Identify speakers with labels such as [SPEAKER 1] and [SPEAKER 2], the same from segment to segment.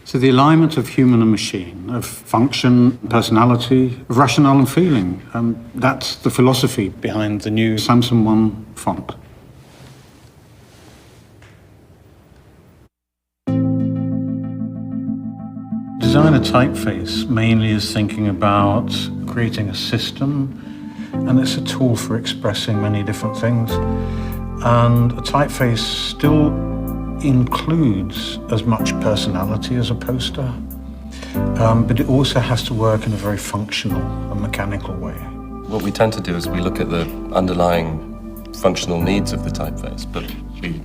[SPEAKER 1] So the alignment of human and machine, of function, personality, of rationale and feeling, that's the philosophy behind the new Samsung One font. Design a typeface mainly is thinking about creating a system, and it's a tool for expressing many different things. And a typeface still includes as much personality as a poster, but it also has to work in a very functional and mechanical way.
[SPEAKER 2] What we tend to do is we look at the underlying functional needs of the typeface, but we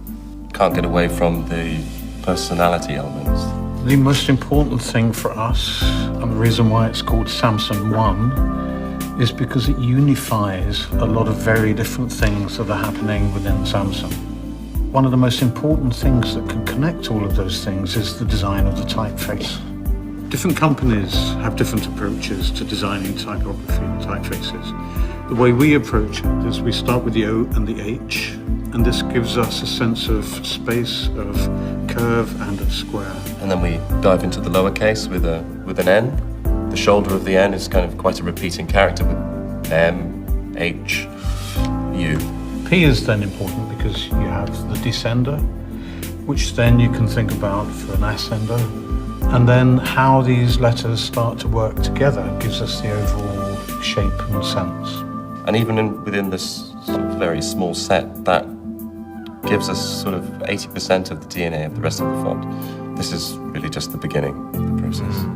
[SPEAKER 2] can't get away from the personality elements.
[SPEAKER 1] The most important thing for us, and the reason why it's called Samsung One, is because it unifies a lot of very different things that are happening within Samsung. One of the most important things that can connect all of those things is the design of the typeface. Different companies have different approaches to designing typography and typefaces. The way we approach it is we start with the O and the H, and this gives us a sense of space, of curve and of square.
[SPEAKER 2] And then we dive into the lowercase with an N. The shoulder of the N is kind of quite a repeating character with M, H, U.
[SPEAKER 1] P is then important because you have the descender, which then you can think about for an ascender. And then how these letters start to work together gives us the overall shape and sense.
[SPEAKER 2] And even within this sort of very small set, that gives us sort of 80% of the DNA of the rest of the font. This is really just the beginning of the process.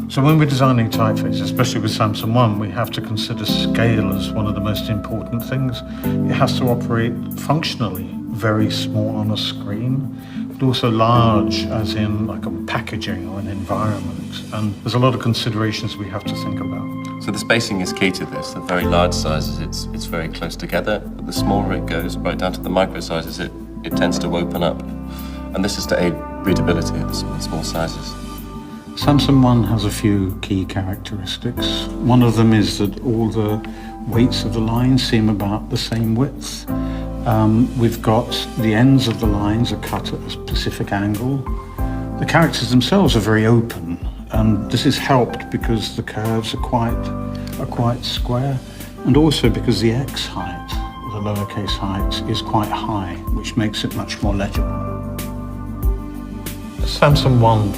[SPEAKER 1] So when we're designing typefaces, especially with Samsung One, we have to consider scale as one of the most important things. It has to operate functionally, very small on a screen, but also large as in like a packaging or an environment. And there's a lot of considerations we have to think about.
[SPEAKER 2] So the spacing is key to this. The very large sizes, it's very close together, but the smaller it goes, right down to the micro sizes, it tends to open up. And this is to aid readability in small sizes.
[SPEAKER 1] Samsung One has a few key characteristics. One of them is that all the weights of the lines seem about the same width. We've got the ends of the lines are cut at a specific angle. The characters themselves are very open, and this is helped because the curves are quite square, and also because the X height, the lowercase height, is quite high, which makes it much more legible. The Samsung One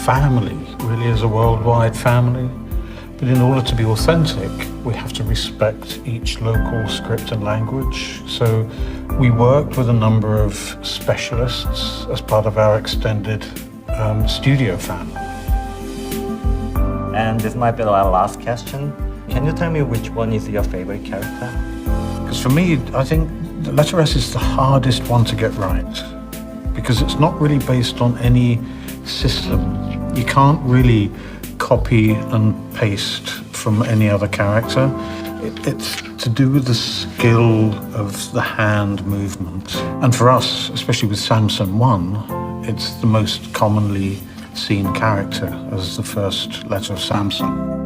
[SPEAKER 1] family really is a worldwide family, but in order to be authentic, we have to respect each local script and language. So we worked with a number of specialists as part of our extended studio family.
[SPEAKER 3] And this might be our last question. Can you tell me which one is your favorite character?
[SPEAKER 1] Because for me, I think the letter S is the hardest one to get right, because it's not really based on any system. You can't really copy and paste from any other character. It's to do with the skill of the hand movement. And for us, especially with Samsung One, it's the most commonly seen character as the first letter of Samsung.